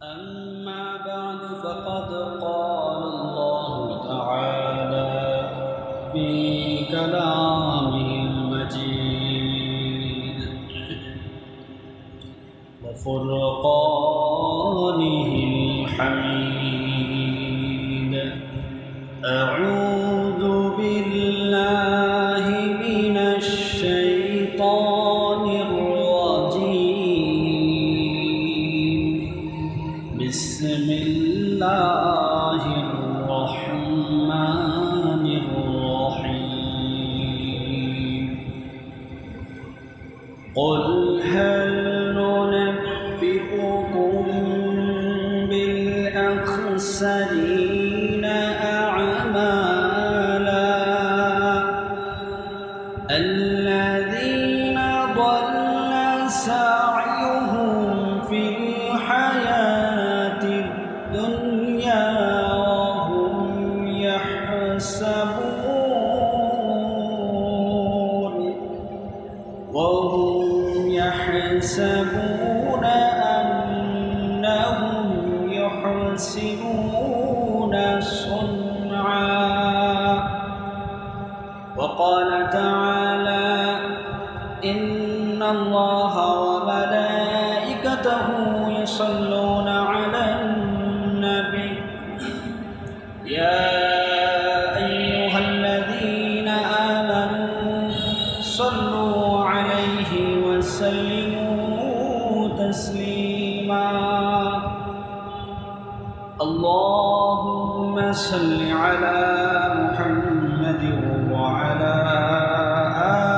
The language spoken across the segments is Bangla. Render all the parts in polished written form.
أما بعد فقد قال الله تعالى في كلامه المجيد وفرقانه الحميد. أعوذ بالله من الشيطان الرجيم. بسم الله الرحمن الرحيم. قل هل ننبئكم بالأخسرين أعمالا الذين ضل سعيهم في الحياة الدنيا وهم يحسبون أنهم يحسنون صنعا. وقال تعالى: إن الله وملائكته يصلون على النبي يا أيها الذين آمنوا صلوا عليه وسلموا تسليما. اللهم صل على محمد وعلى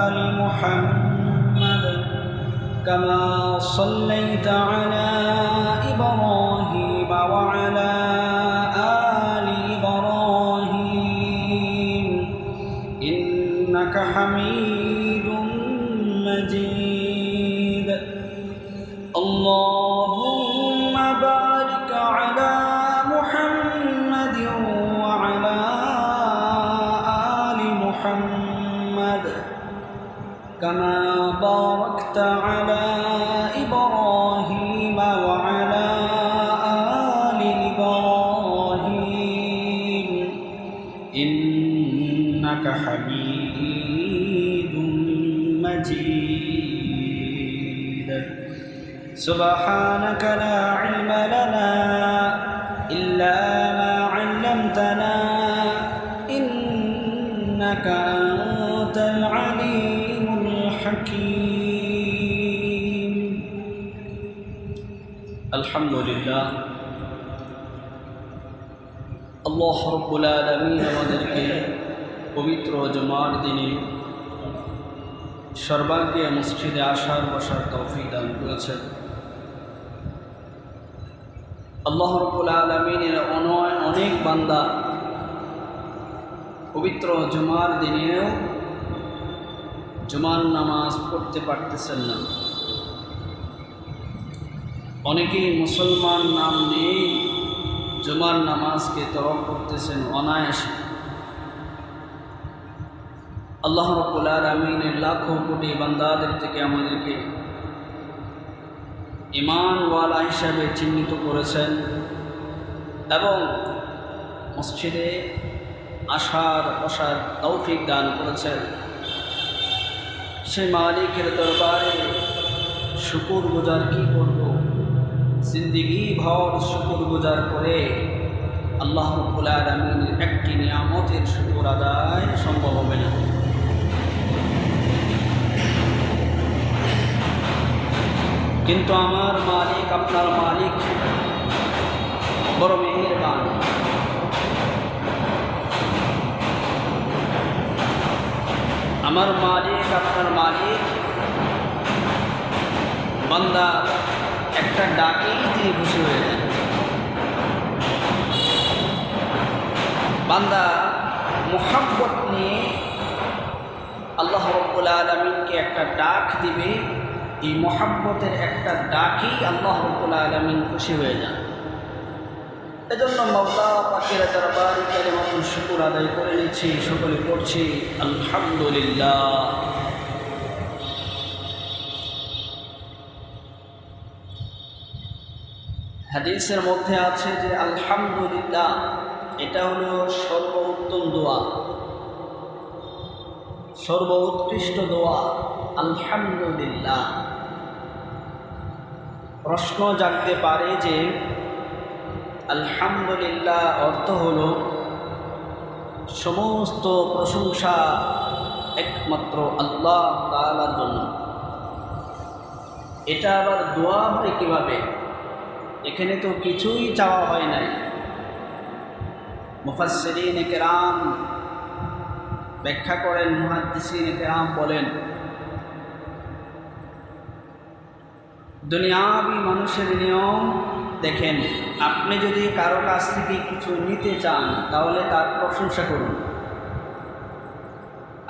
آل محمد كما صليت على إبراهيم وعلى آل إبراهيم إنك حميد مجيد. اللهم بارك على محمد وعلى آل محمد كما باركت على إبراهيم وعلى آل إبراهيم إنك حميد مجيد. سبحانك لا علم لنا إلا ما علمتنا إنك أنت العليم الحكيم. الحمد لله আল্লাহ রব্বুল আলামিন আমাদেরকে পবিত্র জুমার দিনে সর্বাগ্রে মসজিদে আসার বসার তৌফিক দান করেছেন। আল্লাহ রব্বুল আলামিনের অনেক বান্দা পবিত্র জুমার দিনেও জুমার নামাজ পড়তে পারতেছেন না। অনেকেই মুসলমান নাম নিয়ে জুমার নামাজকে তরক করতেছেন অনায়াসে। আল্লাহ রাব্বুল আলামিনের লাখো কোটি বান্দাদের থেকে আমাদেরকে ঈমানওয়ালা হিসাবে চিহ্নিত করেছেন এবং মসজিদে আসার বসার তৌফিক দান করেছেন। সেই মালিকের দরবারে শুকর গুজার কি করব? জিন্দেগি ভর শুকর গুজার করে আল্লাহ রাব্বুল আলামিনের একটি নিয়ামতের শুকর আদায় সম্ভব হবে না। কিন্তু আমার মালিক, আপনার মালিক বড় মেহেরবান। আমার মালিক, আপনার মালিক বান্দা একটা ডাকেই তিনি খুশি হয়ে যান। বান্দা মুহাব্বত নিয়ে আল্লাহ রাব্বুল আলামিনকে একটা ডাক দিবে, এই মুহাব্বতের একটা ডাকেই আল্লাহ রাব্বুল আলামিন খুশি হয়ে যান। এজন্য মাওলা পাকের দরবারে কালিমাতুল শুকর আদায় করে নিচ্ছি, সকলে পড়ছি আলহামদুলিল্লাহ। হাদিসের মধ্যে আছে যে আলহামদুলিল্লাহ এটা হলো সর্বোত্তম দোয়া, সর্বোৎকৃষ্ট দোয়া আলহামদুলিল্লাহ। প্রশ্ন জানতে পারে যে আলহামদুলিল্লাহ অর্থ হলো সমস্ত প্রশংসা একমাত্র আল্লাহ তাআলার জন্য। এটা আবার দোয়া হয় কীভাবে? এখানে তো কিছুই চাওয়া হয় নাই। মুফাসসিরিন কেরাম ব্যাখ্যা করেন, মুহাদ্দিসিন কেরাম বলেন, দুনিয়াবি মানুষের নিয়ম দেখেন, আপনি যদি কারো কাছ থেকে কিছু নিতে চান তাহলে তার প্রশংসা করুন।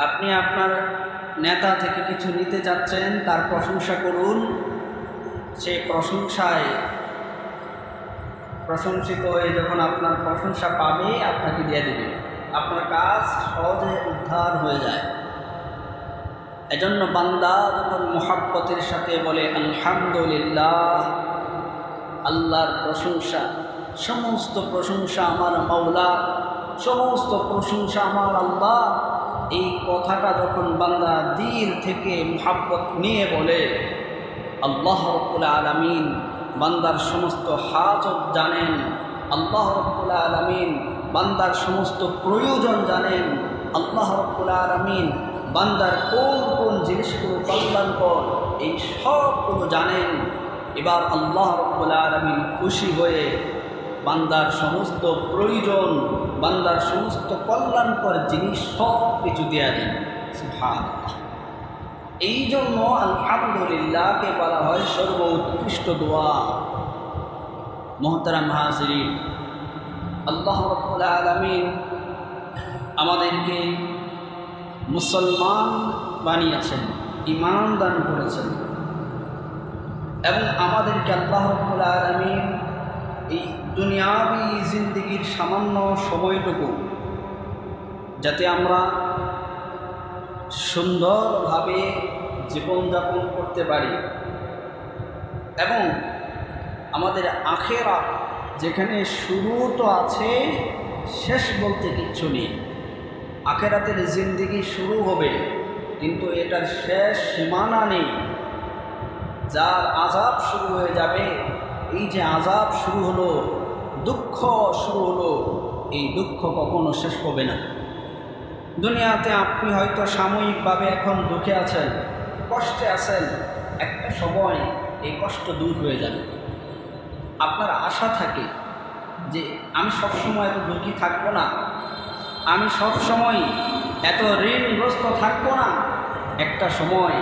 আপনি আপনার নেতা থেকে কিছু নিতে চাচ্ছেন, তার প্রশংসা করুন। সে প্রশংসায় প্রশংসিত হয়ে যখন আপনার প্রশংসা পাবে আপনাকে দিয়ে দেবে, আপনার কাজ সহজে উদ্ধার হয়ে যায়। এজন্য বান্দা যখন মুহাব্বতের সাথে বলে আলহামদুলিল্লাহ, আল্লাহর প্রশংসা, সমস্ত প্রশংসা আমার মাওলা, সমস্ত প্রশংসা আমার আল্লাহ, এই কথাটা যখন বান্দা দিল থেকে মুহাব্বত নিয়ে বলে, আল্লাহ রাব্বুল আলামিন বান্দার সমস্ত হাজত জানেন, আল্লাহ রাব্বুল আলামিন বান্দার সমস্ত প্রয়োজন জানেন, আল্লাহ রাব্বুল আলামিন বান্দার কোন কোন জিনিসগুলো কল্যাণকর এই সবগুলো জানেন। এবার আল্লাহ রাব্বুল আলামিন খুশি হয়ে বান্দার সমস্ত প্রয়োজন, বান্দার সমস্ত কল্যাণকর জিনিস সব কিছু দেয়া দেন। সুবহানাল্লাহ। এই জন্য আলহামদুলিল্লাহকে বলা হয় সর্বোৎকৃষ্ট দোয়া। মুহতারাম হাজিরিন, আল্লাহ রাব্বুল আলামিন আমাদেরকে মুসলমান বানিয়েছেন, ঈমান দান করেছেন, এবং আমাদেরকে আল্লাহ রাব্বুল আলামিন এই দুনিয়াবি জিন্দেগির সামান্য সময়টুকু যাতে আমরা সুন্দরভাবে জীবনযাপন করতে পারি, এবং আমাদের আখিরাত যেখানে শুরু তো আছে, শেষ বলতে কিচ্ছু নেই। আখিরাতের জিন্দেগি শুরু হবে কিন্তু এটার শেষ সীমানা নেই। যার আযাব শুরু হয়ে যাবে, এই যে আযাব শুরু হলো, দুঃখ শুরু হলো, এই দুঃখ কখনো শেষ হবে না। দুনিয়াতে আপনি হয়তো সাময়িকভাবে এখন দুঃখে আছেন, কষ্টে আছেন, একটা সময় এই কষ্ট দূর হয়ে যাবে। আপনার আশা থাকে যে আমি সবসময় এত দুঃখী থাকবো না, আমি সবসময় এত ঋণগ্রস্ত থাকবো না, একটা সময়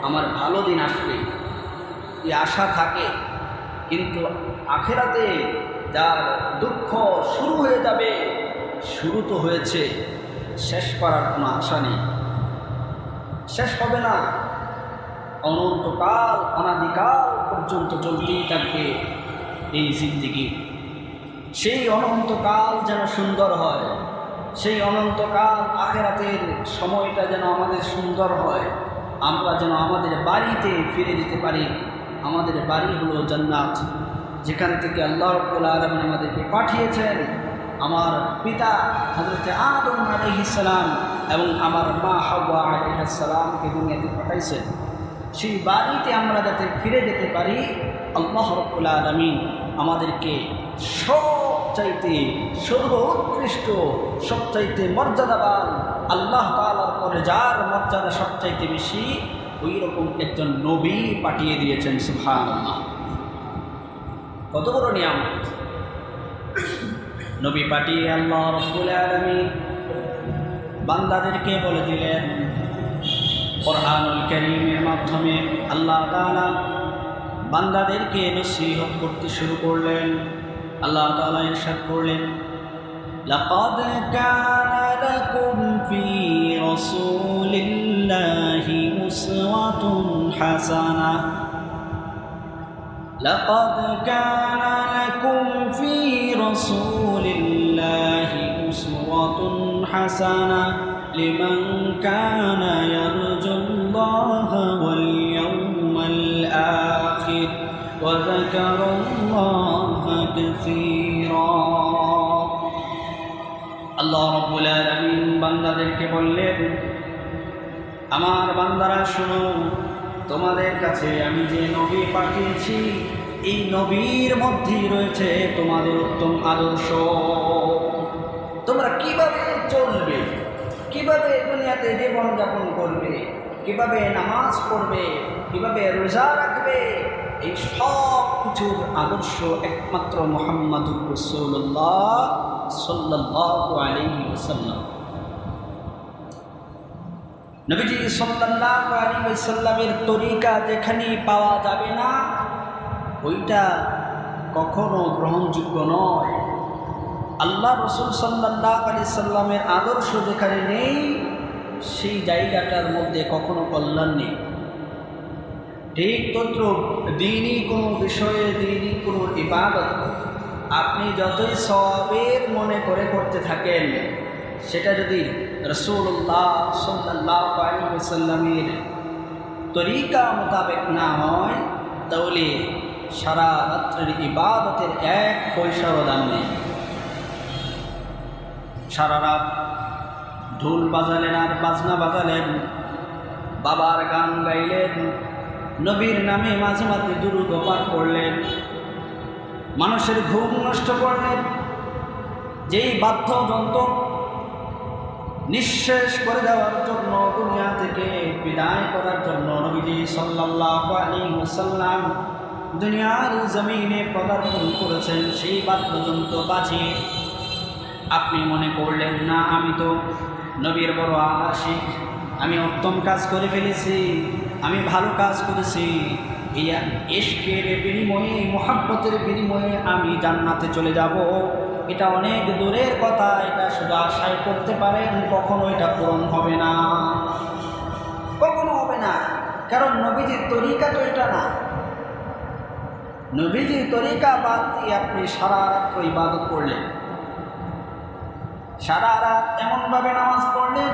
আমার ভালো দিন আসবে, এই আশা থাকে। কিন্তু আখিরাতে যার দুঃখ শুরু হয়ে যাবে, শুরু তো হয়েছে, শেষ করার কোনো আশা নেই, শেষ হবে না, অনন্তকাল অনাদিকাল পর্যন্ত চলতেই থাকবে এই জিন্দেগি। সেই অনন্তকাল যেন সুন্দর হয়, সেই অনন্তকাল আখিরাতের সময়টা যেন আমাদের সুন্দর হয়, আমরা যেন আমাদের বাড়িতে ফিরে যেতে পারি। আমাদের বাড়ি হলো জান্নাত, যেখান থেকে আল্লাহ রাব্বুল আলামিন আমাদেরকে পাঠিয়েছেন। আমার পিতা হযরত আদম আলাইহিস সালাম এবং আমার মা হাওয়া আলাইহিস সালামকে দুনিয়াতে পাঠাইছেন। সেই বাড়িতে আমরা যাতে ফিরে যেতে পারি, আল্লাহ রাব্বুল আলামিন আমাদেরকে সবচাইতে সর্বোৎকৃষ্ট, সবচাইতে মর্যাদাবান, আল্লাহ তাআলার পরে যার মর্যাদা সবচাইতে বেশি, ওই রকম একজন নবী পাঠিয়ে দিয়েছেন। সুবহানাল্লাহ, কত বড় নিয়ামত! নবী পাঠিয়ে আল্লাহ রাব্বুল আলামিন বান্দাদেরকে বলে দিলেন, কুরআনুল কারীমের মাধ্যমে আল্লাহ তাআলা বান্দাদেরকে নসিহত করতে শুরু করলেন। আল্লাহ তাআলা ইরশাদ করলেন, লাকাদ কানা লাকুম ফি রাসূলিল্লাহি উসওয়াতুন হাসানাহ, লাকাদ কানা লাকুম ফি রাসূলিল্লাহি উসওয়াতুন হাসানাহ লিমান কানা ইয়ারজুল্লাহা ওয়াল ইয়াউমাল আখির ওয়া যাকারাল্লাহা كثيرا আল্লাহ রাব্বুল আলামিন বান্দাদেরকে বললেন, আমার বান্দারা শুনো, তোমাদের কাছে আমি যে নবী পাঠিয়েছি এই নবীর মধ্যেই রয়েছে তোমাদের উত্তম আদর্শ। তোমরা কিভাবে চলবে, কিভাবে দুনিয়াতে জীবনযাপন করবে, কিভাবে নামাজ পড়বে, কিভাবে রোজা রাখবে, এই সব কিছুর আদর্শ একমাত্র মুহাম্মাদুর রাসূলুল্লাহ সাল্লাল্লাহু আলাইহি ওয়াসাল্লাম। নবীজি সাল্লাল্লাহু আলাইহি ওয়াসাল্লামের তরিকা যেখানেই পাওয়া যাবে না, ওইটা কখনো গ্রহণযোগ্য নয়। আল্লাহ রাসূল সাল্লাল্লাহু আলাইহি সাল্লামের আদর্শ যেখানে নেই, সেই জায়গাটার মধ্যে কখনো কল্যাণ নেই। ঠিক তদ্রূপ দ্বীনি কোনো বিষয়ে, দ্বীনি কোনো ইবাদত আপনি যতই সওয়াবের মনে করে করতে থাকেন, সেটা যদি রাসূলুল্লাহ সাল্লাল্লাহু আলাইহি ওয়াসাল্লামের তরিকা মোতাবেক না হয়, তাহলে সারা রাত্রের ইবাদতের এক পয়সারও দাম নেই। সারা রাত ঢোল বাজালেন আর বাজনা বাজালেন, বাবার গান গাইলেন, নবীর নামে মাঝে মাঝে দুরূদ পাঠ করলেন, মানুষের ঘুম নষ্ট করলেন, যেই বাদ্যযন্ত্র নিঃশেষ করে দেওয়ার জন্য, দুনিয়া থেকে বিদায় করার জন্য নবীজি সাল্লাল্লাহু আলাইহি ওয়াসাল্লাম দুনিয়ার জমিনে পদার্পণ করেছেন, সেই বাদ্যযন্ত্র বাজিয়ে আপনি মনে করলেন না, আমি তো নবীর বড় আশিক, আমি উত্তম কাজ করে ফেলেছি, আমি ভালো কাজ করেছি, এই ইশকের বিনিময়ে, মুহাব্বতের বিনিময়ে আমি জান্নাতে চলে যাব, এটা অনেক দূরের কথা, এটা শুধু আশায় করতে পারেন, কখনো এটা পূরণ হবে না, কখনো হবে না। কারণ নবীজির তরিকা তো এটা না। নবীজির তরিকা বাদ দিয়ে আপনি সারা রাত্র ইবাদত করলেন, সারা রাত এমনভাবে নামাজ পড়লেন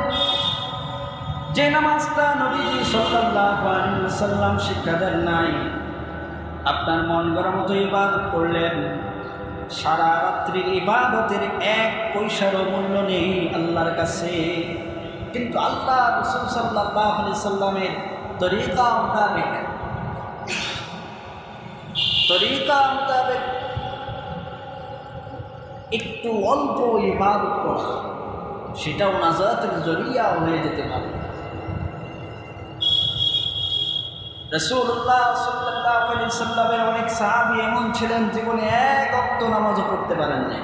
যে নামাজটা নবীজি সাল্লাল্লাহু আলাইহি ওয়াসাল্লাম শিক্ষা দেন নাই। আপনার মন গড়া মতো ইবাদত করলেন, সারা রাত্রির ইবাদতের এক পয়সারও মূল্য নেই আল্লাহর কাছে। কিন্তু আল্লাহ রাসূল সাল্লাল্লাহু আলাইহি ওয়াসাল্লামের তরিকা মোতাবেক একটু অল্প ইবাদত করা, সেটাও নাজাতের জরিয়া হয়ে যেতে পারে। রাসূলুল্লাহ সাল্লাল্লাহু আলাইহি ওয়াসাল্লামের অনেক সাহাবী এমন ছিলেন জীবনে এক ওয়াক্ত নামাজও পড়তে পারেন না,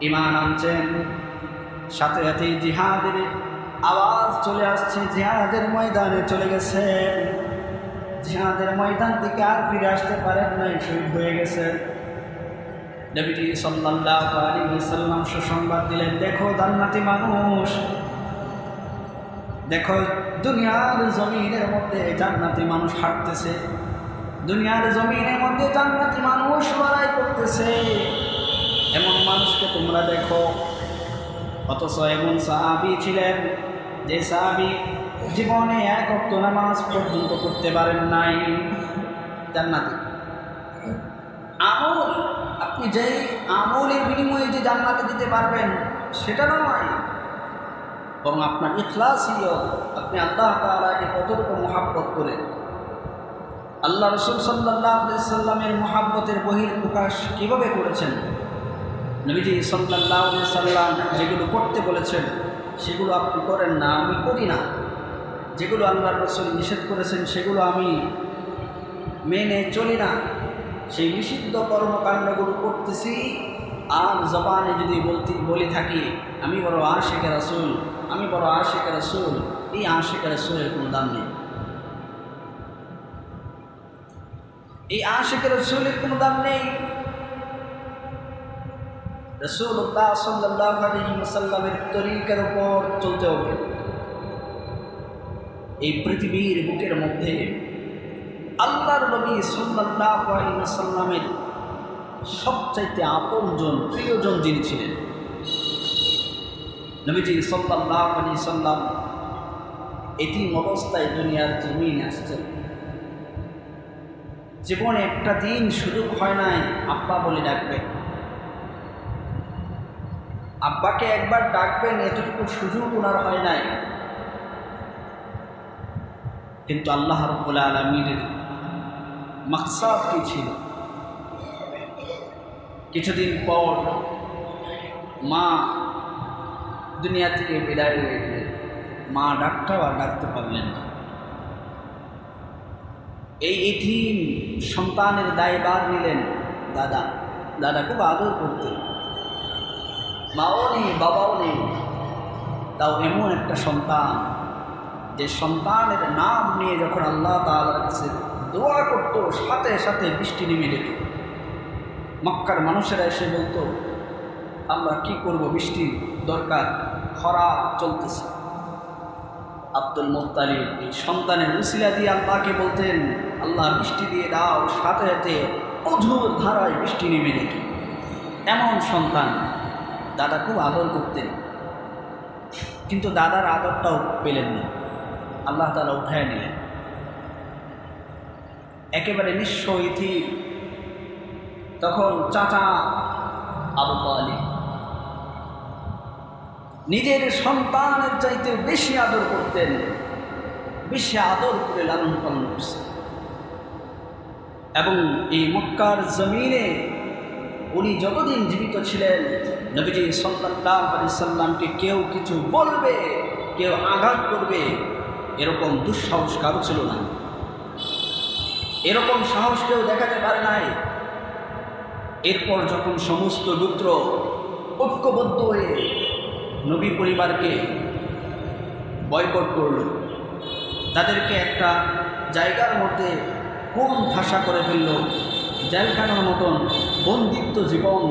ঈমান আনছেন, সাথে সাথে জিহাদের আওয়াজ চলে আসছে, জিহাদের ময়দানে চলে গেছেন, জিহাদের ময়দান থেকে আর ফিরে আসতে পারেন নাই, শহীদ হয়ে গেছেন। নবীজি সাল্লাল্লাহু আলাইহি ওয়াসাল্লাম সুসংবাদ দিলেন, দেখো জান্নাতি মানুষ, দেখো দুনিয়ার জমিনের মধ্যে জান্নাতি মানুষ হাঁটতেছে, দুনিয়ার জমিনের মধ্যে জান্নাতি মানুষ লড়াই করতেছে, এমন মানুষকে তোমরা দেখো। অথচ এমন সাহাবী ছিলেন যে সাহাবী জীবনে এক ওয়াক্ত নামাজ পর্যন্ত পড়তে পারেন নাই, জান্নাতি। আমল, আপনি যেই আমলের বিনিময়ে যে জান্নাতে দিতে পারবেন সেটা নয়, বরং আপনার ইখলাসিও, আপনি আল্লাহ তাআলাকে কতটুকু মুহাব্বত করেন। আল্লাহ রাসূল সাল্লাল্লাহু আলাইহি ওয়াসাল্লামের মুহাব্বতের বহিঃপ্রকাশ কীভাবে করেছেন? নবীজি সাল্লাল্লাহু আলাইহি ওয়াসাল্লাম যেগুলো করতে বলেছেন সেগুলো আপনি করেন না, আমি করি না। যেগুলো আল্লাহ রাসূল নিষেধ করেছেন সেগুলো আমি মেনে চলি না, সেই নিষিদ্ধ কর্মকাণ্ডগুলো করতেছি। আর জবানে যদি বলি থাকি আমি বড় আশিক রাসূল, আমি বড় আশিক রাসূল, এই আশিক রাসূলের কোনো দাম নেই, এই আশিক রাসূলের কোনো দাম নেই। রাসূলুল্লাহ সাল্লাল্লাহু আলাইহি ওয়াসাল্লামের তরিকার উপর চলতে হবে। এই পৃথিবীর বুকের মধ্যে আল্লাহর নবী সাল্লাল্লাহু আলাইহি ওয়াসাল্লামের সবচাইতে আপনজন, প্রিয়জন যিনি ছিলেন, নবীজি সাল্লাল্লাহু আলাইহি ওয়াসাল্লাম এতিম অবস্থায় দুনিয়ার জমিনে আসছেন। জীবনে একটা দিন সুযোগ হয় নাই আব্বা বলে ডাকবেন, আব্বাকে একবার ডাকবেন, এতটুকু সুযোগ ওনার হয় নাই। কিন্তু আল্লাহ রাব্বুল আলামিনের মাকসাদ কি ছিল? কিছুদিন পর মা দুনিয়া থেকে বিদায় হয়ে গেলেন। মা ডাকটাও আর ডাকতে পারলেন না। এই এতিম সন্তানের দায়ভার নিলেন দাদা। দাদা খুব আদর করতেন, মাও নেই বাবাও নেই, তাও এমন একটা সন্তান যে সন্তানের নাম নিয়ে যখন আল্লাহ তাআলার কাছে দোয়া করতো সাথে সাথে বৃষ্টি নেমে যেত। মক্কার মানুষেরা এসে বলতো, আমরা কি করব, বৃষ্টি দরকার, খরা চলতেছে। আব্দুল মুত্তালিব এই সন্তানের উসিলা দিয়ে আল্লাহকে বলতেন, আল্লাহ বৃষ্টি দিয়ে দাও, সাথে সাথে অঝোর ধারায় বৃষ্টি নেমে যেত। এমন সন্তান দাদা খুব আদর করতেন। কিন্তু দাদার আদরটাও পেলেন না, আল্লাহ তাআলা উঠায় নিলেন। একেবারে নিঃস্ব ইতিম। তখন চাচা আবু তালিব নিজের সন্তানের চাইতে বেশি আদর করতেন, বেশি আদর করে লালন পালন করছেন। এবং এই মক্কার জমিনে উনি যতদিন জীবিত ছিলেন, নবীজি সাল্লাল্লাহু আলাইহি সাল্লামকে কেউ কিছু বলবে, কেউ আঘাত করবে, এরকম দুঃসাহস কারো ছিল না। এরকম সাহস কেউ দেখাতে পারে নাই। এরপর যখন সমস্ত গোত্র ঐক্যবদ্ধ হয়ে নবী পরিবারকে বয়কট করল, তাদেরকে একটা জায়গার মধ্যে কোন ঠাসা করে ফেলল, জেলখানার মতন বন্দিত্ব জীবন।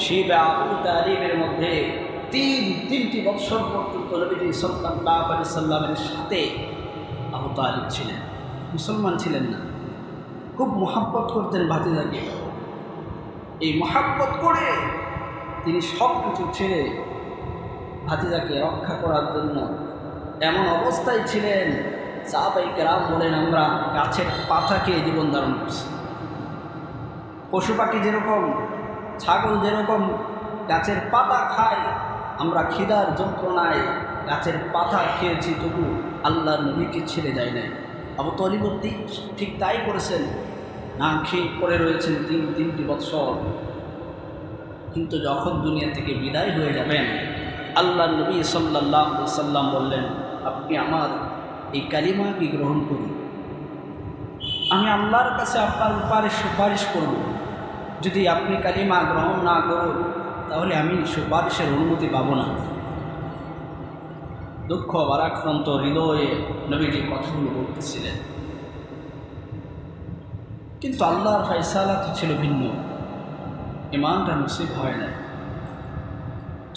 শিবা আবু তালিবের মধ্যে তিনটি বৎসর পর্যন্ত নবীজি সাল্লাল্লাহু আলাইহি সাল্লামের সাথে আবু তালিব ছিলেন, মুসলমান ছিলেন না। খুব মহাব্বত করতেন ভাতিজাকে। এই মহাব্বত করে তিনি সব কিছু ছেড়ে ভাতিজাকে রক্ষা করার জন্য এমন অবস্থায় ছিলেন, সাহাবায়ে কেরাম বলেন, আমরা গাছের পাতা খেয়ে জীবন ধারণ করছি। পশু পাখি যেরকম, ছাগল যেরকম গাছের পাতা খায়, আমরা খিদার যন্ত্রণায় গাছের পাতা খেয়েছি, তবু আল্লাহর নবীকে ছেড়ে যায় নাই। আবু তালিব ঠিক তাই করেছেন, না খেয়ে পড়ে রয়েছেন তিনটি বৎসর। কিন্তু যখন দুনিয়া থেকে বিদায় হয়ে যাবেন, আল্লাহর নবী সাল্লাল্লাহু আলাইহি সাল্লাম বললেন, আপনি আমার এই কালিমাকে গ্রহণ করুন, আমি আল্লাহর কাছে আপনার ব্যাপারে সুপারিশ করব। যদি আপনি কালিমা গ্রহণ না করুন, তাহলে আমি সুপারিশের অনুমতি পাব না। দুঃখ ভারাক্রান্ত হৃদয়ে নবীজি কথাগুলো বলতেছিলেন। কিন্তু আল্লাহর ফয়সালা তো ছিল ভিন্ন, ইমানটা নসিব হয় না।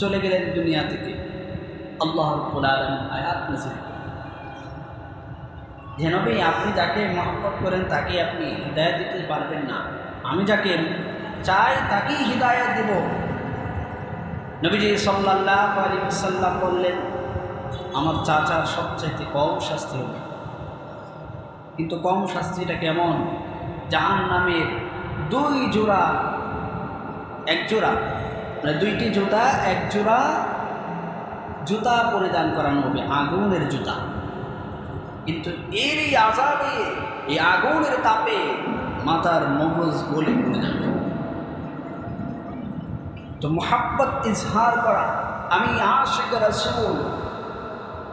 চলে গেলেন দুনিয়া থেকে। আল্লাহ রাব্বুল আলামিন আয়াত নাযিল করেন, যে নবী, আপনি যাকে মহব্বত করেন তাকে আপনি হিদায়াত দিতে পারবেন না, আমি যাকে চাই তাকেই হিদায়াত দেব। নবীজি সাল্লাল্লাহু আলাইহি ওয়াসাল্লাম বললেন, আমার চাচার সবচাইতে কম শাস্তি হবে। কিন্তু কম শাস্তিটা কেমন? জাহান্নামের দুইটি জুতা, এক জোড়া জুতা পরিধান করানো হবে, আগুনের জুতা। কিন্তু এর এই আযাবে, এই আগুনের তাপে মাথার মগজ গলে পড়ে যাবে। তো মুহাব্বত ইজহার করা, আমি আশিক রাসূল,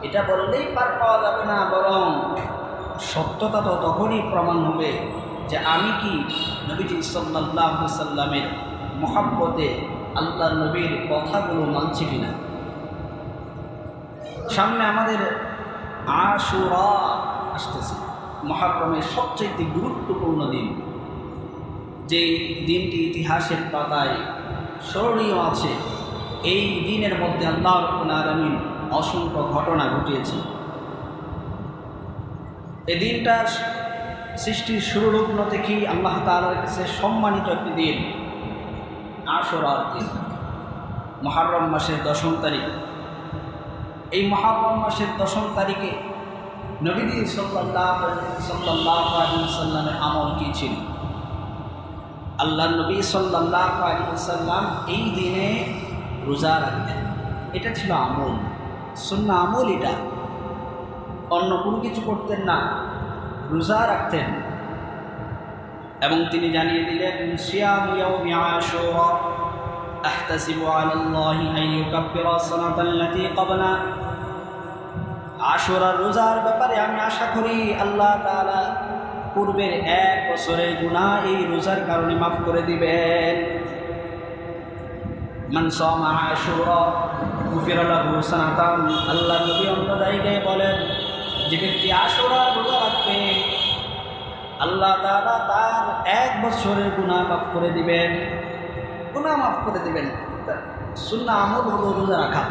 এটা বললেই পার পাওয়া যাবে না, বরং সত্যতা তো তখনই প্রমাণ হবে যে আমি কি নবীজি সাল্লাল্লাহু আলাইহি সাল্লামের মুহাব্বতে আল্লাহর নবীর কথাগুলো মানছি কিনা। সামনে আমাদের আশুরা আসতেছে, মুহররমের সবচেয়ে গুরুত্বপূর্ণ দিন, যে দিনটি ইতিহাসের পাতায় স্মরণীয় আছে। এই দিনের মধ্যে আল্লাহ রাব্বুল আলামিন অসংখ্য ঘটনা ঘটিয়েছে। এই দিনটার সৃষ্টির শুরুলগ্ন থেকেই আল্লাহ তাআলার কাছে সম্মানিত একটি দিন, আশুরার দিন, মুহররম মাসের 10 তারিখ। এই মুহররম মাসের 10 তারিখে নবীজি সাল্লাল্লাহু আলাইহি সাল্লামের আমল কী ছিল? আল্লাহ নবী সাল্লাল্লাহু আলাইহি ওয়াসাল্লাম এই দিনে রোজা রাখতেন। এটা ছিল আমল, সুন্নাহ আমল। এটা অন্য কোনো কিছু করতেন না, রোজা রাখতেন। এবং তিনি জানিয়ে দিলেন, সিয়াম ইয়াউমি আশুরা আহতাসিবু আলাল্লাহি আন ইউকাফিরা সানাতাল্লাতী ক্বাবলা। আশুরার রোজার ব্যাপারে আমি আশা করি আল্লাহ তাআলা পূর্বের 1 বছরের গুনাহ এই রোজার কারণে মাফ করে দিবেন। মান সামা আশুরা গুফিরা লাহু সানাতান। আল্লাহ নবী অন্য জায়গায় বলেন, যে ব্যক্তি আশুরার রোজা রাখবে আল্লাহ তাআলা তার 1 বছরের গুনাহ মাফ করে দিবেন, গুনাহ মাফ করে দিবেন। সুন্নাহ আমল হলো রোজা রাখা।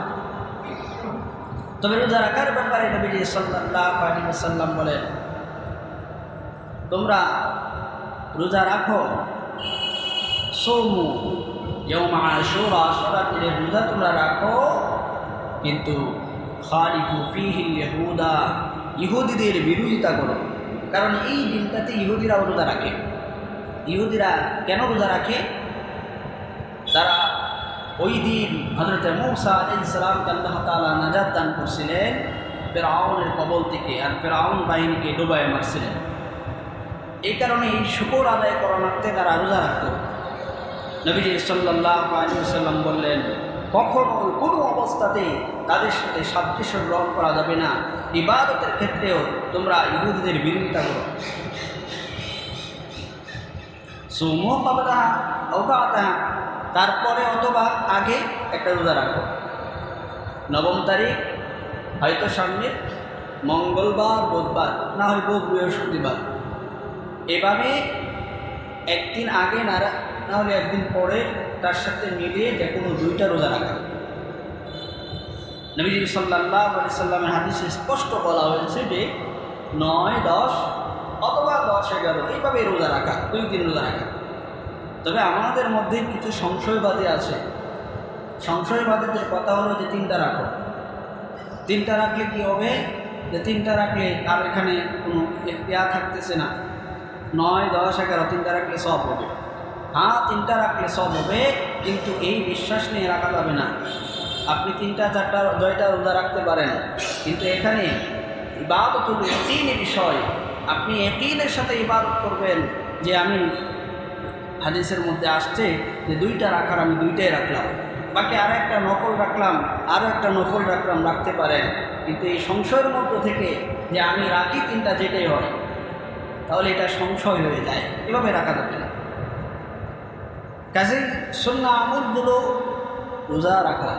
তবে রোজা রাখার ব্যাপারে নবী সাল্লাল্লাহু আলাইহি ওয়াসাল্লাম বলেন, তোমরা রোজা রাখো, সৌমু ইয়াউম আশুরা, আশুরার দিনের রোজা তোমরা রাখো, কিন্তু খালিফু ফীহিল ইয়াহুদা, ইহুদিদের বিরোধিতা করো। কারণ এই দিনটাতে ইহুদিরাও রোজা রাখে। ইহুদিরা কেন রোজা রাখে? তারা ওই দিন হযরত মূসা আলাইহিস সালামকে আল্লাহ তাআলা নাজাত দান করছিলেন ফিরআউনের কবল থেকে, আর ফিরআউন বাহিনীকে ডুবায় মারছিলেন। এই কারণে শুকর আদায় করাতে তারা রোজা রাখত। নবীজি সাল্লাল্লাহু আলাইহি ওয়াসাল্লাম বললেন, কখনো কোনো অবস্থাতে তাদের সাথে সাদৃশ্য গ্রহণ করা যাবে না। ইবাদতের ক্ষেত্রেও তোমরা ইহুদিদের বিরোধিতা করো। সুমু ক্বাবলা আও বা'দাহা, তারপরে অথবা আগে একটা রোজা রাখো। 9 তারিখ হয়তো সামনে মঙ্গলবার, বুধবার, না হয় বৃহস্পতিবার, এভাবে একদিন আগে না হলে একদিন পরে তার সাথে মিলিয়ে যে কোনো 2টা রোজা রাখা। নবী সাল্লাল্লাহু আলাইহি সাল্লামের হাদিসে স্পষ্ট বলা হয়েছে যে 9, 10 অথবা 10, 11 এইভাবে রোজা রাখা, 2 দিন রোজা রাখা। তবে আমাদের মধ্যে কিছু সংশয়বাদী আছে। সংশয়বাদীদের কথা হলো যে 3টা রাখো। 3টা রাখলে কি হবে? যে 3টা রাখলে আর এখানে কোনো ইখতিয়ার থাকতেছে না। 9, 10, 11 3টা রাখলে সব হবে। হ্যাঁ, 3টা রাখলে সব হবে, কিন্তু এই বিশ্বাস নিয়ে রাখা যাবে না। আপনি 3টা 4টা 9টা রোজা রাখতে পারেন, কিন্তু এখানে ইবাদত হলো ইয়াকিনের বিষয়। আপনি ইয়াকিনের সাথে ইবাদত করবেন যে আমি, হাদিসের মধ্যে আসছে যে 2টা রাখার আমি 2টাই রাখলাম, বাকি আরও একটা নফল রাখলাম, আরও একটা নফল রাখলাম, রাখতে পারেন। কিন্তু এই সংশয়ের মধ্য থেকে যে আমি রাখি 3টা যেটাই হয়, তাহলে এটা সংশয় হয়ে যায়, এভাবে রাখা যাবে না। কাজেই সুন্নাহ আমল হলো রোজা রাখা।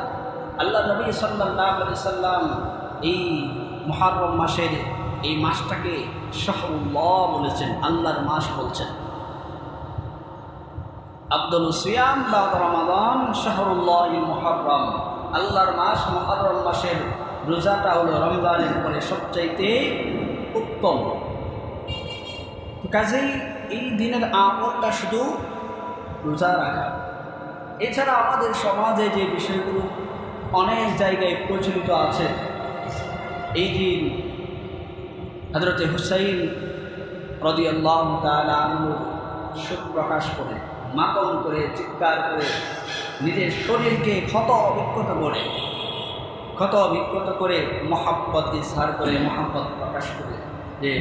আল্লাহ নবী সাল্লাল্লাহু আলাইহি সাল্লাম এই মুহররম মাসের এই মাসটাকে শাহরুল্লাহ বলেছেন, আল্লাহর মাস বলছেন। আফদালু সিয়াম বা'দা রমাদান শাহরুল্লাহিল মুহররম, আল্লাহর মাস মুহররম মাসের রোজাটা হলো রমজানের পরে সবচাইতে উত্তম। কাজেই এই দিনের আমলটা শুধু রোজা রাখা। এছাড়া আমাদের সমাজে যে বিষয়গুলো অনেক জায়গায় প্রচলিত আছে, এই দিন হযরত হুসাইন রাদিয়াল্লাহু তাআলা আনহু শোক প্রকাশ করে, মাতম করে, চিৎকার করে, নিজের শরীরকে ক্ষত বিক্ষত করে মহাব্বত ইজহার করে, মহাব্বত প্রকাশ করে, যে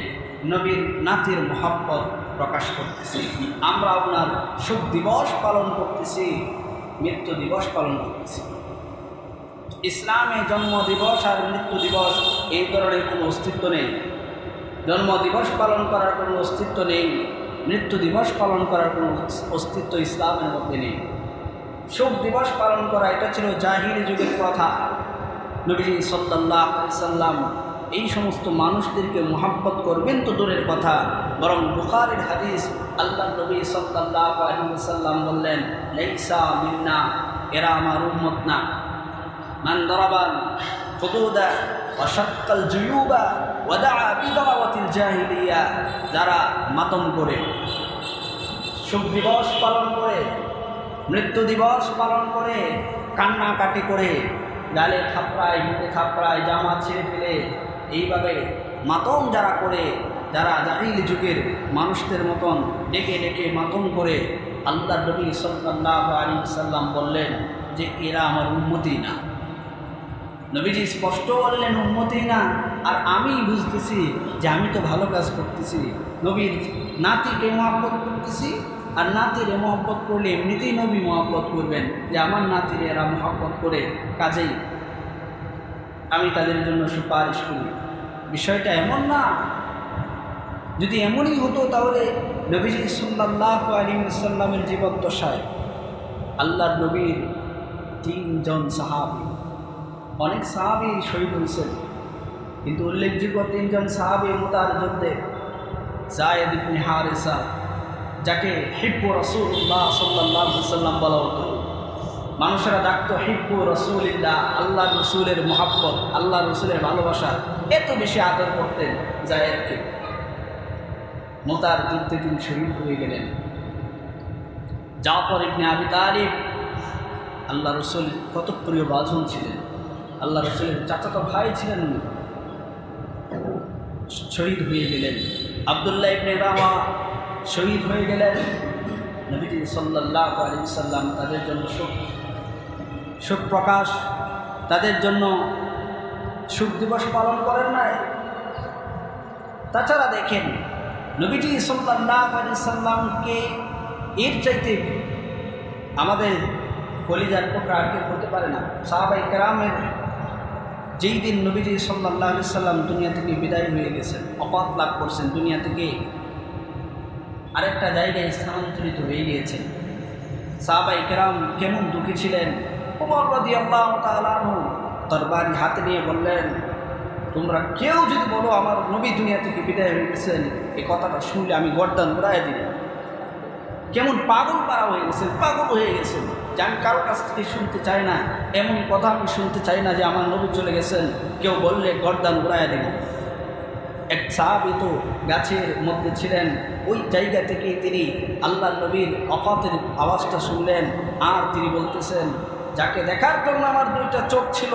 নবীর নাতির মহাব্বত প্রকাশ করতেছি। আমরা ওনার শোক দিবস পালন করতেছি, মৃত্যু দিবস পালন করতেছি। ইসলামে জন্ম দিবস আর মৃত্যু দিবস এই ধরনের কোনো অস্তিত্ব নেই। জন্ম দিবস পালন করার কোনো অস্তিত্ব নেই, মৃত্যু দিবস পালন করার কোনো অস্তিত্ব ইসলামের মধ্যে নেই। শোক দিবস পালন করা এটা ছিল জাহিলি যুগের কথা। নবীজি সাল্লাল্লাহু আলাইহি সাল্লাম এই সমস্ত মানুষদেরকে মুহাব্বত করবেন তো দূরের কথা, বরং বুখারীর হাদিস, আল্লাহ নবী সাল্লাল্লাহু আলাইহি সাল্লাম বললেন, লাইসা মিন্না, এরা আমার উম্মত না। মান দারাবাল হুদুদা ওয়া শাক্কাল জুয়ুবা ওয়া দাআ বিদাওয়াতিল জাহিলিয়া, যারা মাতম করে, শোক দিবস পালন করে, মৃত্যু দিবস পালন করে, কান্নাকাটি করে, গালে থাপড়ায়, মুখে থাপড়ায়, জামা ছিঁড়ে ফেলে, এইভাবে মাতম যারা করে, যারা জাহিলি যুগের মানুষদের মতন ডেকে ডেকে মাতম করে, আল্লাহ নবী সাল্লাল্লাহু আলাইহি ওয়াসাল্লাম বললেন যে এরা আমার উম্মতি না। নবীজি স্পষ্ট বললেন উম্মতি না, আর আমি বুঝতেছি যে আমি তো ভালো কাজ করতেছি, নবীর নাতিকে মহব্বত করতেছি, আর নাতিরে মহব্বত করলে এমনিতেই নবী মহব্বত করবেন যে আমার নাতিরে এরা মহব্বত করে, কাজেই আমি তাদের জন্য সুপারিশ করি। বিষয়টা এমন না। যদি এমনই হতো তাহলে নবীজি সাল্লাল্লাহু আলাইহি ওয়াসাল্লামের জীবদ্দশায় আল্লাহর নবীর 3 জন সাহাবী, অনেক সাহাবী শহীদ হয়েছেন, কিন্তু উল্লেখযোগ্য 3 জন সাহাবী মুতার যুদ্ধে যায়েদ ইবনে হারেসা, যাকে হিব্বু রাসূলুল্লাহ সাল্লাল্লাহু আলাইহি ওয়াসাল্লাম বলা হতো, মানুষেরা ডাকতো হিব্বু রাসূলিল্লাহ, আল্লাহ রসুলের মহাব্বত, আল্লাহ রসুলের ভালোবাসা, এত বেশি আদর করতেন যায়েদকে। মুতার যুদ্ধে তিনি শহীদ হয়ে গেলেন। জাফর ইবনে আবি তালিব আল্লাহ রসুল কত প্রিয় বাজন ছিলেন, আল্লাহ রসুলের চাচাতো ভাই ছিলেন, শহীদ হয়ে গেলেন। আব্দুল্লাহ ইবনে রাওয়া শহীদ হয়ে গেলেন। নবীজি সাল্লাল্লাহু আলাইহি ওয়াসাল্লাম তাদের জন্য শোক প্রকাশ, তাদের জন্য শোক দিবস পালন করেন নাই। তাছাড়া দেখেন নবীজি সাল্লাল্লাহু আলাইহি ওয়াসাল্লামকে এর চাইতে আমাদের কলিজার টুকরা আর কেউ হতে পারে না। সাহাবায়ে কেরামের যেই দিন নবীজি সাল্লাল্লাহু আলাইহি ওয়াসাল্লাম দুনিয়া থেকে বিদায় হয়ে গেছেন, ওফাত লাভ করছেন, দুনিয়া থেকে আরেকটা জায়গায় স্থানান্তরিত হয়ে গিয়েছেন, সাহাবায়ে কেরাম কেমন দুঃখী ছিলেন। ওমর রাদিয়াল্লাহু তাআলা আনহু তরবারি হাতে নিয়ে বললেন, তোমরা কেউ যদি বলো আমার নবী দুনিয়া থেকে বিদায় হয়ে গেছেন, এই কথাটা শুনলে আমি গর্দান উড়াইয়া দিব। কেমন পাগল পারা হয়ে গেছেন, পাগল হয়ে গেছেন, যে আমি কারোর কাছ থেকে শুনতে চাই না, এমন কথা আমি শুনতে চাই না যে আমার নবী চলে গেছেন, কেউ বললে গর্দান উড়াইয়া দেব। এক সাহাবী তো গাছের মধ্যে ছিলেন, ওই জায়গা থেকে তিনি আল্লাহ নবীর ওফাতের আওয়াজটা শুনলেন, আর তিনি বলতেছেন, যাকে দেখার জন্য আমার 2টা চোখ ছিল,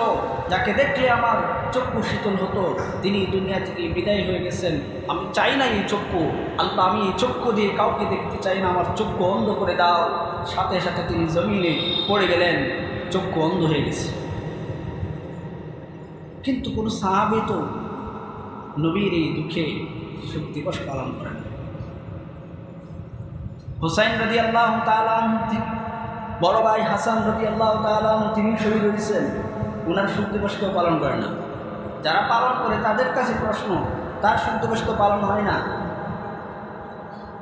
যাকে দেখলে আমার চক্ষু শীতল হতো, তিনি দুনিয়া থেকে বিদায় হয়ে গেছেন। আমি চাই না এই চক্ষু, আল্লাহ আমি এই চক্ষু দিয়ে কাউকে দেখতে চাই না, আমার চক্ষু অন্ধ করে দাও। সাথে সাথে তিনি জমিনে পড়ে গেলেন, চক্ষু অন্ধ হয়ে গেছে। কিন্তু কোনো সাহাবী তো নবীর এই দুঃখে শোক দিবস পালন করেন। হুসাইন রাদিয়াল্লাহু তাআলা আনহু থেকে বড় ভাই হাসান রাদিয়াল্লাহু তাআলা আনহু তিনি শহীদ হয়েছেন, ওনার শোক দিবস কেউ পালন করে না। যারা পালন করে তাদের কাছে প্রশ্ন, তার শোক দিবস তো পালন হয় না।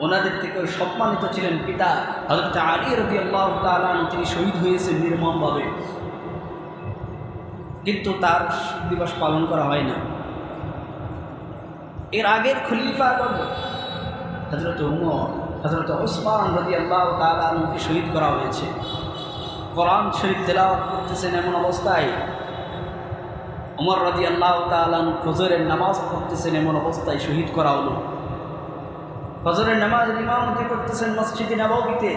ওনাদের থেকে সম্মানিত ছিলেন পিতা হযরত আলী রাদিয়াল্লাহু তাআলা আনহু, তিনি শহীদ হয়েছেন নির্মমভাবে, কিন্তু তার শোক দিবস পালন করা হয় না। এর আগের খলিফাগণ হযরত উমর, হযরত ওসমান রাদিয়াল্লাহু তাআলা আনহুকে শহীদ করা হয়েছে। কোরআন শরীফ তেলাওয়াত করতেছেন এমন অবস্থায়, উমর রাদিয়াল্লাহু তাআলা আনহু ফজরের নামাজ পড়তেছেন এমন অবস্থায় শহীদ করা হলো। ফজরের নামাজের ইমামতি করতেছেন মসজিদে নববীতে,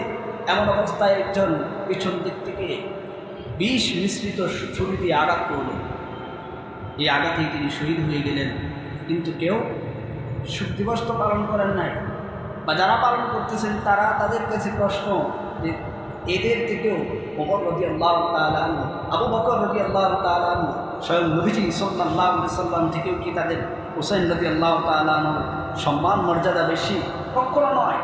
এমন অবস্থায় একজন পিছন দিক থেকে বিষ মিশ্রিত ছুরি দিয়ে আঘাত করল। এই আঘাতেই তিনি শহীদ হয়ে গেলেন। কিন্তু কেউ শোক দিবস তো পালন করেন নাই, বা যারা পালন করতেছেন তারা, তাদের কাছে প্রশ্ন যে এদের থেকেও ওমর রাদিয়াল্লাহু তাআলা আনহু, আবু বকর রাদিয়াল্লাহু তাআলা আনহু, স্বয়ং নবীজি সাল্লাল্লাহু আলাইহি ওয়াসাল্লাম থেকেও কি তাদের হুসাইন রাদিয়াল্লাহু তাআলা আনহুর সম্মান মর্যাদা বেশি? কখনো নয়।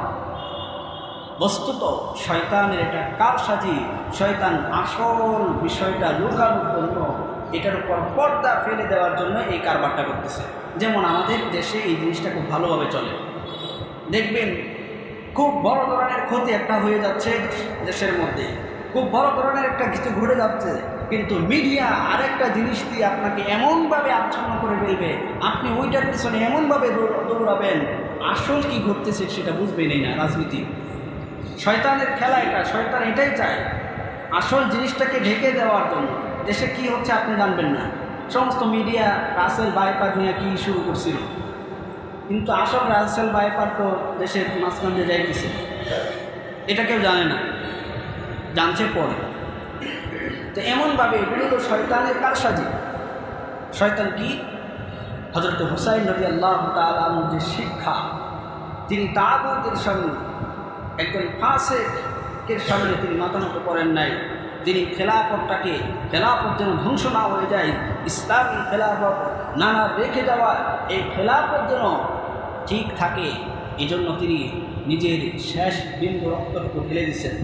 বস্তুত শয়তানের এটা কারসাজি, শয়তান আসল বিষয়টা লুকানোর জন্য, এটার উপর পর্দা ফেলে দেওয়ার জন্য এই কারবারটা করতেছে। যেমন আমাদের দেশে এই জিনিসটা খুব ভালোভাবে চলে, দেখবেন খুব বড় ধরনের ক্ষতি একটা হয়ে যাচ্ছে দেশের মধ্যে, খুব বড় ধরনের একটা কিছু ঘটে যাচ্ছে, কিন্তু মিডিয়া আরেকটা জিনিস দিয়ে আপনাকে এমনভাবে আচ্ছন্ন করে ফেলবে, আপনি ওইটার পিছনে এমনভাবে দৌড়াবেন, আসল কি ঘটতেছে সেটা বুঝবেনই না। রাজনীতি শয়তানের খেলা, এটা শয়তান এটাই চায়, আসল জিনিসটাকে ঢেকে দেওয়ার জন্য। দেশে কি হচ্ছে আপনি জানবেন না, সমস্ত মিডিয়া রাসেল বাইপার নিয়ে কি শুরু করছিল, কিন্তু আসল রাসেল বাইপার তো দেশের মাঝখান দিয়ে যাইতেছে, এটা কেউ জানে না, জানছে পরে। তো এমনভাবে এগুলো তো শয়তানের কারসাজি। শয়তান কি? হযরত হুসাইন রাদিয়াল্লাহু তাআলা আনহুর যে শিক্ষা, তিনি তাগুতের সঙ্গে একজন ফাসিক হকের সামনে তিনি মাথা নত করেন নাই। তিনি খেলাফত যেন ধ্বংস না হয়ে যায়, ইসলামী খেলাফত নানা রেখে যাওয়া এই খেলাফত যেন ঠিক থাকে, এই জন্য তিনি নিজের শেষ বিন্দু রক্তটুকু ঢেলে দিয়েছেন।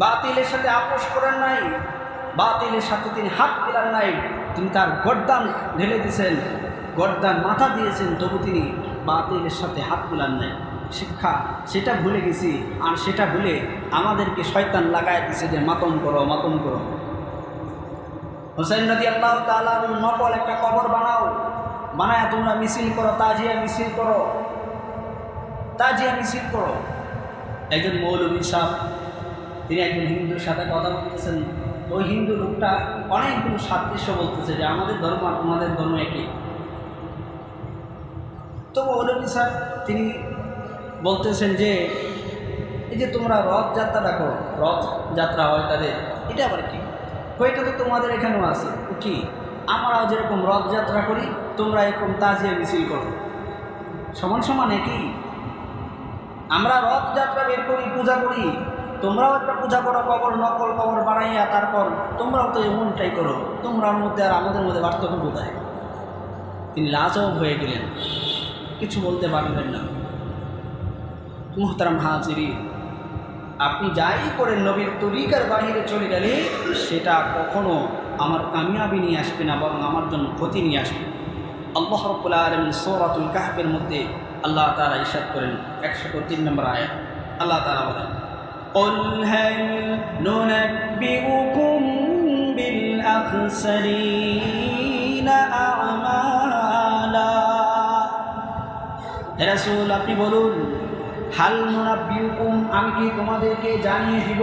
বাতিলের সাথে আপোষ করেন নাই, বাতিলের সাথে তিনি হাত মিলান নাই, তিনি তার গর্দান ঢেলে দিয়েছেন, গর্দান মাথা দিয়েছেন, তবু তিনি বাতিলের সাথে হাত মিলান নাই। শিক্ষা সেটা ভুলে গেছি, আর সেটা ভুলে আমাদেরকে শয়তান লাগায় দিছে যে মাতম করো মাতম করো। হুসাইন রাদিয়াল্লাহু তাআলা নকল একটা কবর বানায় তোমরা মিছিল করো, তাজিয়া মিছিল করো। একজন মৌলভী সাহেব তিনি একজন হিন্দুর সাথে কথা বলতেছেন, ওই হিন্দু লোকটা অনেকগুলো সাদৃশ্য বলতেছে যে আমাদের ধর্ম আর তোমাদের ধর্ম একই। তো মৌলভী সাহেব তিনি বলতেছেন যে এই যে তোমরা রথযাত্রাটা করো, রথযাত্রা হয় তাদের, এটা আবার কি? এটা তো তোমাদের এখানেও আছে কি? আমরাও যেরকম রথযাত্রা করি তোমরা এরকম তাজিয়া মিছিল করো, সমান সমান একই। আমরা রথযাত্রা বের করি, পূজা করি, তোমরাও একটা পূজা করো, নকল কবর বানাইয়া, তারপর তোমরাও তো এমনটাই করো। তোমরার মধ্যে আর আমাদের মধ্যে পার্থক্য কোথায়? তিনি লাজবাব হয়ে গেলেন, কিছু বলতে পারলেন না। মুহতারাম হাজিরিন, আপনি যাই করেন নবীর তরিকার বাহিরে চলে গেলে সেটা কখনো আমার কামিয়াবি নিয়ে আসবে না, বরং আমার জন্য ক্ষতি নিয়ে আসবে। আল্লাহ রাব্বুল আলামিন সূরাতুল কাহফের মধ্যে আল্লাহ তাআলা ইরশাদ করেন 103 নম্বর আয়াত, আল্লাহ তাআলা বলেন قُلْ هَلْ نُنَبِّئُكُم بِالْأَخْسَرِينَ أَعْمَالًا। হে রাসূল আপনি বলুন, হাল নুনাব্বিউকুম, আমি কি তোমাদেরকে জানিয়ে দিব,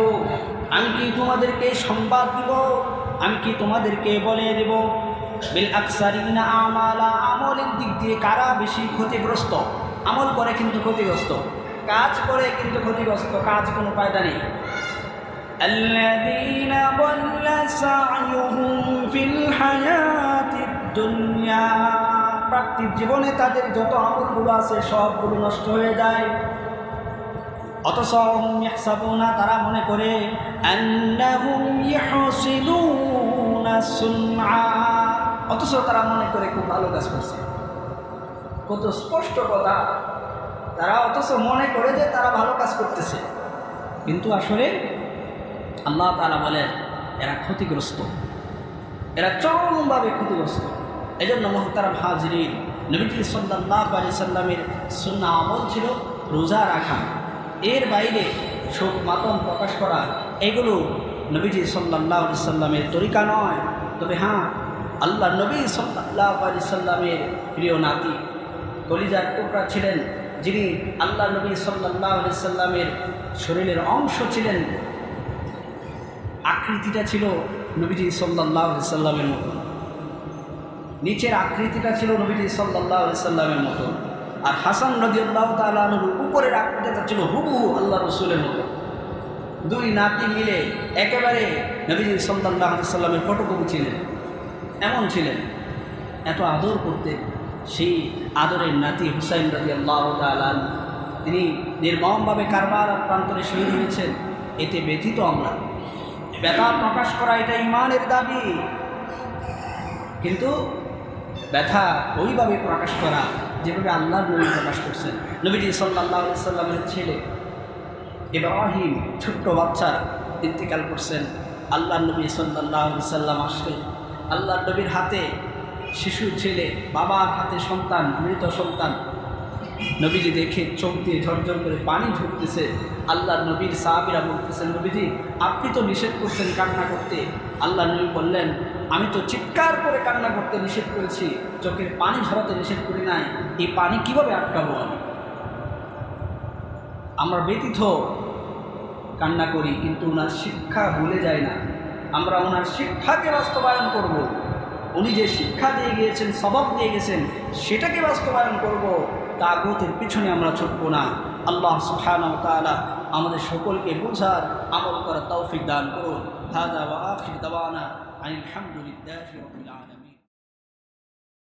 আমি কি তোমাদেরকে সংবাদ দিব, আমি কি তোমাদেরকে বলে দেব, বিল আকসারিনা আমালা, আমলের দিক দিয়ে কারা বেশি ক্ষতিগ্রস্ত। আমল করে কিন্তু ক্ষতিগ্রস্ত, কাজ করে কিন্তু ক্ষতিগ্রস্ত, কাজ কোনো ফায়দা নেই। আল্লাযীনা দাল্লা সা'য়ুহুম ফিল হায়াতিদ দুনিয়া, পার্থিব জীবনে তাদের যত আমলগুলো আছে সবগুলো নষ্ট হয়ে যায়। অথচ ইয়াহসাবুনা, তারা মনে করে, আন্নাহুম ইহসিনুনা সুনআ, অথচ তারা মনে করে খুব ভালো কাজ করছে। কত স্পষ্ট কথা, তারা অথচ মনে করে যে তারা ভালো কাজ করতেছে, কিন্তু আসলে আল্লাহ তাআলা বলেন এরা ক্ষতিগ্রস্ত, এরা চরমভাবে ক্ষতিগ্রস্ত। এই জন্য মুহতারাম হাজিরিন, নবীজি সাল্লাল্লাহু আলাইহি সাল্লামের সুন্নাহ আমল ছিল রোজা রাখা, এর বাইরে শোক মাতম প্রকাশ করা, এগুলো নবীজি সাল্লাল্লাহু আলাইহি সাল্লামের তরিকা নয়। তবে হ্যাঁ, আল্লাহ নবী সাল্লাল্লাহু আলাইহি সাল্লামের প্রিয় নাতি, কলিজার টুকরা ছিলেন, যিনি আল্লাহ নবী সাল্লাল্লাহু আলাইহি সাল্লামের শরীরের অংশ ছিলেন, আকৃতিটা ছিল নবীজি সাল্লাল্লাহু আলাইহি সাল্লামের মতো, নিচের আকৃতিটা ছিল নবীজি সাল্লাল্লাহু আলাইহি সাল্লামের মতো, আর হাসান রাদিয়াল্লাহু তাআলা আনহুর উপরের আকৃতিটা ছিল হুবহু আল্লাহ রাসূলের মতো। দুই নাতি মিলে একেবারে নবীজি সাল্লাল্লাহু আলাইহি সাল্লামের ফটোকপি ছিলেন, এমন ছিলেন, এত আদর করতেন। সেই আদরের নাতি হুসাইন রাদিয়াল্লাহু তাআলা আনহু, তিনি নির্মমভাবে কারবালার প্রান্তরে শহীদ হয়েছেন। এতে ব্যথিত আমরা, ব্যথা প্রকাশ করা এটা ঈমানের দাবি, কিন্তু ব্যথা ওইভাবে প্রকাশ করা যেভাবে আল্লাহর নবী প্রকাশ করছেন। নবীজি সাল্লাল্লাহু আলাইহি সাল্লামের ছেলে ইব্রাহিম ছোট্ট বাচ্চা ইন্তেকাল করছেন। আল্লাহর নবী সাল্লাল্লাহু আলাইহি সাল্লাম আসলেন, আল্লাহর নবীর হাতে শিশু ছেলে, বাবার হাতে সন্তান, মৃত সন্তান। নবীজি দেখে চোখ দিয়ে ঝরঝর করে পানি ঝরতেছে। আল্লাহর নবীর সাহাবীরা বলতেছেন, নবীজি আপনি তো নিষেধ করছেন কান্না করতে। আল্লাহর নবী বললেন, আমি তো চিৎকার করে কান্না করতে নিষেধ করেছি, চোখের পানি ঝরাতে নিষেধ করি নাই। এই পানি কিভাবে আটকাবো আমি? আমরা ব্যতীত কান্না করি, কিন্তু ওনার শিক্ষা ভুলে যায় না। আমরা ওনার শিক্ষাকে বাস্তবায়ন করব। উনি যে শিক্ষা দিয়ে গিয়েছেন, সবক দিয়ে গেছেন, সেটাকে বাস্তবায়ন করব। তাগুতের পিছনে আমরা ছুটব না। আল্লাহ সুবহানাহু ওয়া তাআলা আমাদের সকলকে বুঝার, আমল করার তৌফিক দান করুন। হাযা ওয়া আখির দাওয়ানা আনিল হামদুলিল্লাহি রাব্বিল আলামিন।